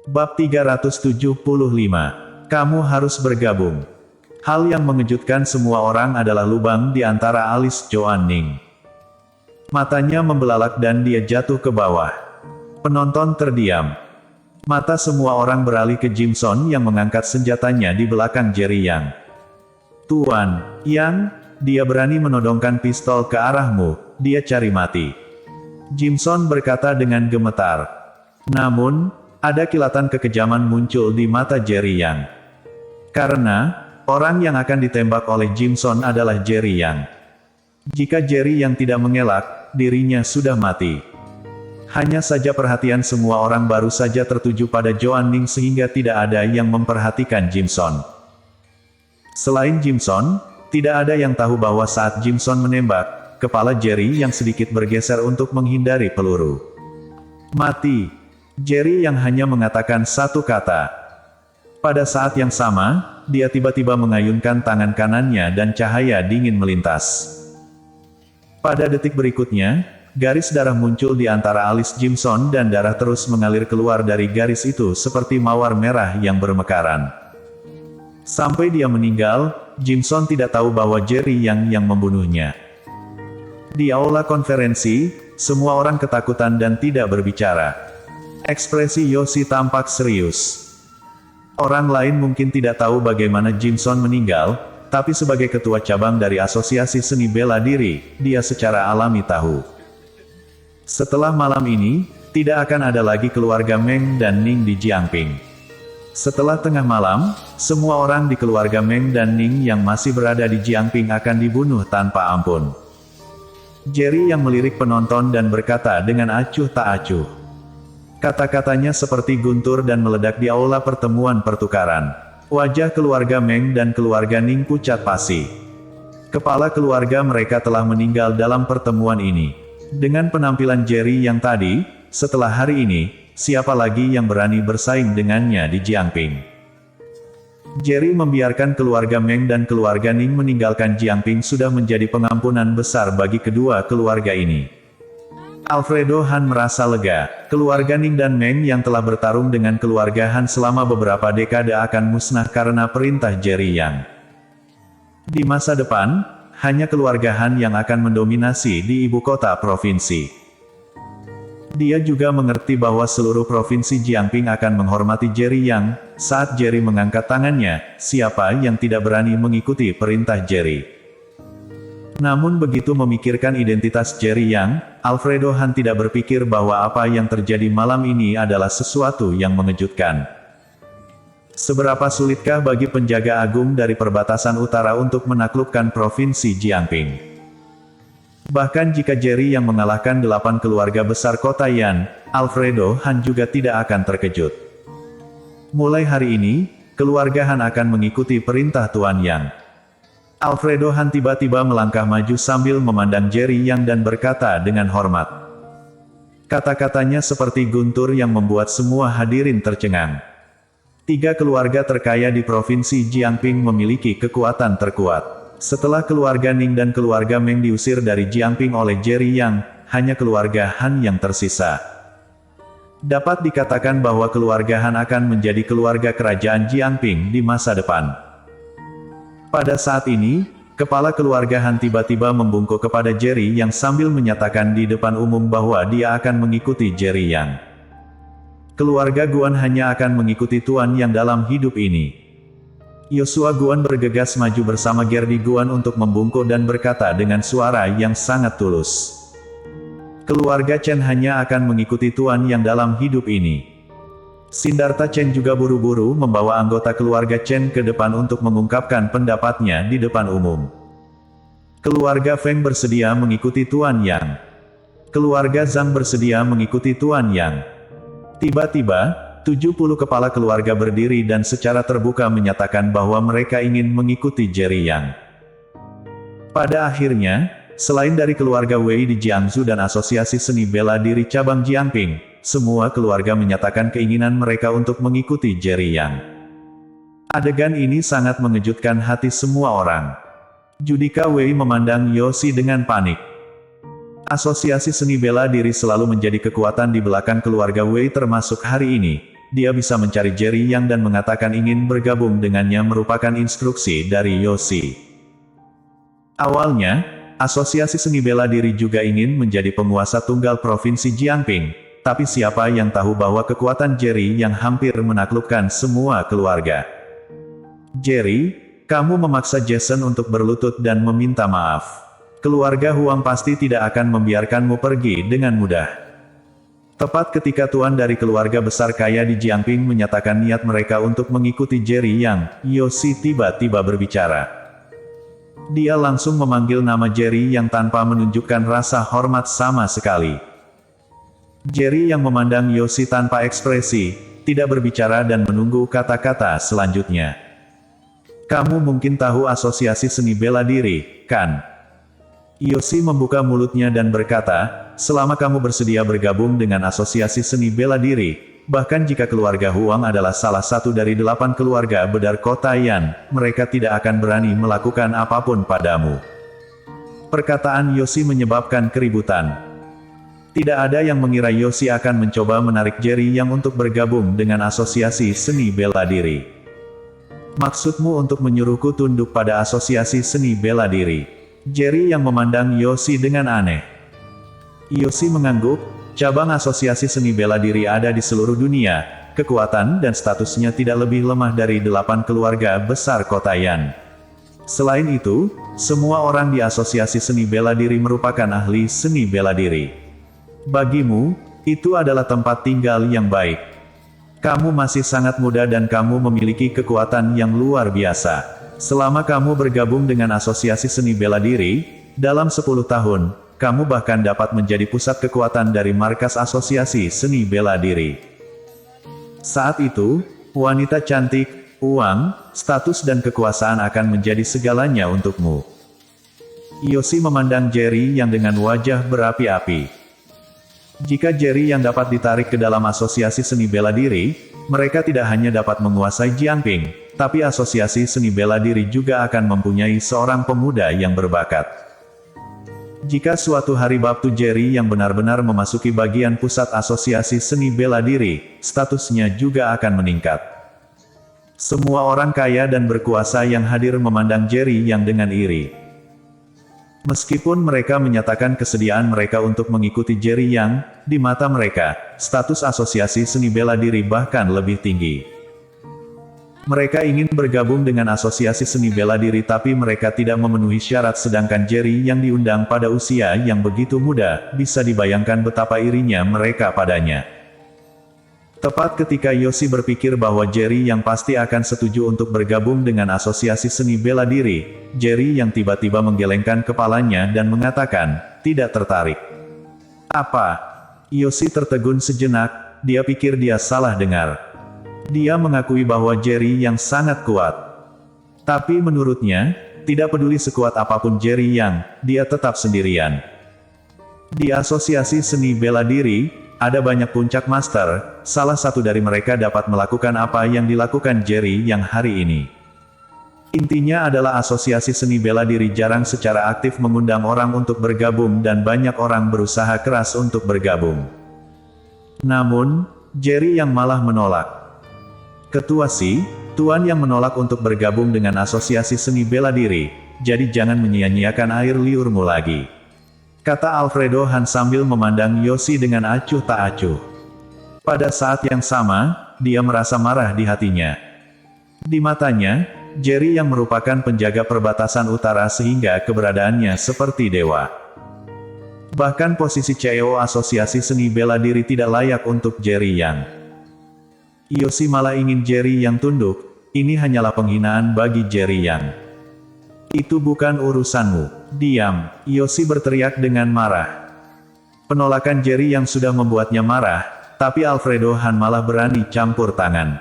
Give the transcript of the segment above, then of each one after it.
Bab 375. Kamu harus bergabung. Hal yang mengejutkan semua orang adalah lubang di antara alis Joan Ning. Matanya membelalak dan dia jatuh ke bawah. Penonton terdiam. Mata semua orang beralih ke Jimson yang mengangkat senjatanya di belakang Jerry Yang. Tuan Yang, dia berani menodongkan pistol ke arahmu, dia cari mati. Jimson berkata dengan gemetar. Namun, ada kilatan kekejaman muncul di mata Jerry Yang. Karena, orang yang akan ditembak oleh Jimson adalah Jerry Yang. Jika Jerry Yang tidak mengelak, dirinya sudah mati. Hanya saja perhatian semua orang baru saja tertuju pada Joan Ning sehingga tidak ada yang memperhatikan Jimson. Selain Jimson, tidak ada yang tahu bahwa saat Jimson menembak, kepala Jerry Yang sedikit bergeser untuk menghindari peluru. Mati. Jerry Yang hanya mengatakan satu kata. Pada saat yang sama, dia tiba-tiba mengayunkan tangan kanannya dan cahaya dingin melintas. Pada detik berikutnya, garis darah muncul di antara alis Jimson dan darah terus mengalir keluar dari garis itu seperti mawar merah yang bermekaran. Sampai dia meninggal, Jimson tidak tahu bahwa Jerry Yang membunuhnya. Di aula konferensi, semua orang ketakutan dan tidak berbicara. Ekspresi Yoshi tampak serius. Orang lain mungkin tidak tahu bagaimana Jimson meninggal, tapi sebagai ketua cabang dari Asosiasi Seni Bela Diri, dia secara alami tahu. Setelah malam ini, tidak akan ada lagi keluarga Meng dan Ning di Jiangping. Setelah tengah malam, semua orang di keluarga Meng dan Ning yang masih berada di Jiangping akan dibunuh tanpa ampun. Jerry Yang melirik penonton dan berkata dengan acuh tak acuh. Kata-katanya seperti guntur dan meledak di aula pertemuan pertukaran. Wajah keluarga Meng dan keluarga Ning pucat pasi. Kepala keluarga mereka telah meninggal dalam pertemuan ini. Dengan penampilan Jerry Yang tadi, setelah hari ini, siapa lagi yang berani bersaing dengannya di Jiangping? Jerry membiarkan keluarga Meng dan keluarga Ning meninggalkan Jiangping sudah menjadi pengampunan besar bagi kedua keluarga ini. Alfredo Han merasa lega. Keluarga Ning dan Meng yang telah bertarung dengan keluarga Han selama beberapa dekade akan musnah karena perintah Jerry Yang. Di masa depan, hanya keluarga Han yang akan mendominasi di ibu kota provinsi. Dia juga mengerti bahwa seluruh provinsi Jiangping akan menghormati Jerry Yang. Saat Jerry mengangkat tangannya, siapa yang tidak berani mengikuti perintah Jerry? Namun begitu memikirkan identitas Jerry Yang, Alfredo Han tidak berpikir bahwa apa yang terjadi malam ini adalah sesuatu yang mengejutkan. Seberapa sulitkah bagi penjaga agung dari perbatasan utara untuk menaklukkan provinsi Jiangping? Bahkan jika Jerry Yang mengalahkan 8 keluarga besar kota Yan, Alfredo Han juga tidak akan terkejut. Mulai hari ini, keluarga Han akan mengikuti perintah Tuan Yang. Alfredo Han tiba-tiba melangkah maju sambil memandang Jerry Yang dan berkata dengan hormat. Kata-katanya seperti guntur yang membuat semua hadirin tercengang. 3 keluarga terkaya di provinsi Jiangping memiliki kekuatan terkuat. Setelah keluarga Ning dan keluarga Meng diusir dari Jiangping oleh Jerry Yang, hanya keluarga Han yang tersisa. Dapat dikatakan bahwa keluarga Han akan menjadi keluarga kerajaan Jiangping di masa depan. Pada saat ini, kepala keluarga Han tiba-tiba membungkuk kepada Jerry Yang sambil menyatakan di depan umum bahwa dia akan mengikuti Jerry Yang. Keluarga Guan hanya akan mengikuti Tuan Yang dalam hidup ini. Yosua Guan bergegas maju bersama Gerdi Guan untuk membungkuk dan berkata dengan suara yang sangat tulus. Keluarga Chen hanya akan mengikuti Tuan Yang dalam hidup ini. Sindarta Chen juga buru-buru membawa anggota keluarga Chen ke depan untuk mengungkapkan pendapatnya di depan umum. Keluarga Feng bersedia mengikuti Tuan Yang. Keluarga Zhang bersedia mengikuti Tuan Yang. Tiba-tiba, 70 kepala keluarga berdiri dan secara terbuka menyatakan bahwa mereka ingin mengikuti Jerry Yang. Pada akhirnya, selain dari keluarga Wei di Jiangsu dan Asosiasi Seni Bela Diri Cabang Jiangping, semua keluarga menyatakan keinginan mereka untuk mengikuti Jerry Yang. Adegan ini sangat mengejutkan hati semua orang. Judika Wei memandang Yoshi dengan panik. Asosiasi Seni Bela Diri selalu menjadi kekuatan di belakang keluarga Wei termasuk hari ini. dia bisa mencari Jerry Yang dan mengatakan ingin bergabung dengannya merupakan instruksi dari Yoshi. Awalnya, Asosiasi Seni Bela Diri juga ingin menjadi penguasa tunggal Provinsi Jiangping, tapi siapa yang tahu bahwa kekuatan Jerry Yang hampir menaklukkan semua keluarga. Jerry, kamu memaksa Jason untuk berlutut dan meminta maaf. Keluarga Huang pasti tidak akan membiarkanmu pergi dengan mudah. Tepat ketika tuan dari keluarga besar kaya di Jiangping menyatakan niat mereka untuk mengikuti Jerry Yang, Yoshi tiba-tiba berbicara. Dia langsung memanggil nama Jerry Yang tanpa menunjukkan rasa hormat sama sekali. Jerry Yang memandang Yoshi tanpa ekspresi, tidak berbicara dan menunggu kata-kata selanjutnya. Kamu mungkin tahu Asosiasi Seni Bela Diri, kan? Yoshi membuka mulutnya dan berkata, selama kamu bersedia bergabung dengan Asosiasi Seni Bela Diri, bahkan jika keluarga Huang adalah salah satu dari 8 keluarga bedar kota Yan, mereka tidak akan berani melakukan apapun padamu. Perkataan Yoshi menyebabkan keributan. Tidak ada yang mengira Yoshi akan mencoba menarik Jerry Yang untuk bergabung dengan Asosiasi Seni Bela Diri. Maksudmu untuk menyuruhku tunduk pada Asosiasi Seni Bela Diri? Jerry Yang memandang Yoshi dengan aneh. Yoshi mengangguk, cabang Asosiasi Seni Bela Diri ada di seluruh dunia, kekuatan dan statusnya tidak lebih lemah dari 8 keluarga besar kota Yan. Selain itu, semua orang di Asosiasi Seni Bela Diri merupakan ahli seni bela diri. Bagimu, itu adalah tempat tinggal yang baik. Kamu masih sangat muda dan kamu memiliki kekuatan yang luar biasa. Selama kamu bergabung dengan Asosiasi Seni Bela Diri, dalam 10 tahun, kamu bahkan dapat menjadi pusat kekuatan dari markas Asosiasi Seni Bela Diri. Saat itu, wanita cantik, uang, status dan kekuasaan akan menjadi segalanya untukmu. Yoshi memandang Jerry Yang dengan wajah berapi-api. Jika Jerry Yang dapat ditarik ke dalam Asosiasi Seni Bela Diri, mereka tidak hanya dapat menguasai Jiangping, tapi Asosiasi Seni Bela Diri juga akan mempunyai seorang pemuda yang berbakat. Jika suatu hari Babtu Jerry Yang benar-benar memasuki bagian pusat Asosiasi Seni Bela Diri, statusnya juga akan meningkat. Semua orang kaya dan berkuasa yang hadir memandang Jerry Yang dengan iri. Meskipun mereka menyatakan kesediaan mereka untuk mengikuti Jerry Yang, di mata mereka, status Asosiasi Seni Bela Diri bahkan lebih tinggi. Mereka ingin bergabung dengan Asosiasi Seni Bela Diri tapi mereka tidak memenuhi syarat sedangkan Jerry Yang diundang pada usia yang begitu muda, bisa dibayangkan betapa irinya mereka padanya. Tepat ketika Yoshi berpikir bahwa Jerry Yang pasti akan setuju untuk bergabung dengan Asosiasi Seni Bela Diri, Jerry Yang tiba-tiba menggelengkan kepalanya dan mengatakan, tidak tertarik. Apa? Yoshi tertegun sejenak, dia pikir dia salah dengar. Dia mengakui bahwa Jerry Yang sangat kuat. Tapi menurutnya, tidak peduli sekuat apapun Jerry Yang, dia tetap sendirian. Di Asosiasi Seni Bela Diri, ada banyak puncak master, salah satu dari mereka dapat melakukan apa yang dilakukan Jerry Yang hari ini. Intinya adalah Asosiasi Seni Bela Diri jarang secara aktif mengundang orang untuk bergabung dan banyak orang berusaha keras untuk bergabung. Namun, Jerry Yang malah menolak. Ketua Si, Tuan yang menolak untuk bergabung dengan Asosiasi Seni Bela Diri, jadi jangan menyia-nyiakan air liurmu lagi. Kata Alfredo Han sambil memandang Yoshi dengan acuh tak acuh. Pada saat yang sama, dia merasa marah di hatinya. Di matanya, Jerry Yang merupakan penjaga perbatasan utara sehingga keberadaannya seperti dewa. Bahkan posisi CEO Asosiasi Seni Bela Diri tidak layak untuk Jerry Yang. Yoshi malah ingin Jerry Yang tunduk, ini hanyalah penghinaan bagi Jerry Yang. Itu bukan urusanmu. Diam, Yoshi berteriak dengan marah. Penolakan Jerry Yang sudah membuatnya marah, tapi Alfredo Han malah berani campur tangan.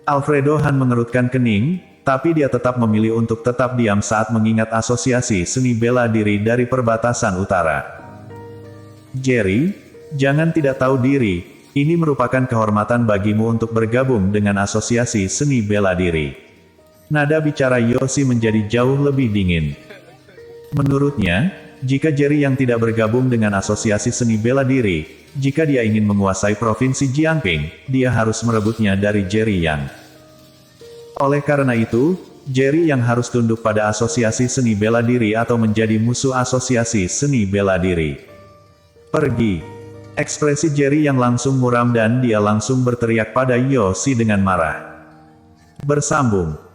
Alfredo Han mengerutkan kening, tapi dia tetap memilih untuk tetap diam saat mengingat Asosiasi Seni Bela Diri dari perbatasan utara. Jerry, jangan tidak tahu diri, ini merupakan kehormatan bagimu untuk bergabung dengan Asosiasi Seni Bela Diri. Nada bicara Yoshi menjadi jauh lebih dingin. Menurutnya, jika Jerry Yang tidak bergabung dengan asosiasi seni bela diri, jika dia ingin menguasai provinsi Jiangping, dia harus merebutnya dari Jerry Yang. Oleh karena itu, Jerry Yang harus tunduk pada asosiasi seni bela diri atau menjadi musuh asosiasi seni bela diri. Pergi. Ekspresi Jerry Yang langsung muram dan dia langsung berteriak pada Yoshi dengan marah. Bersambung.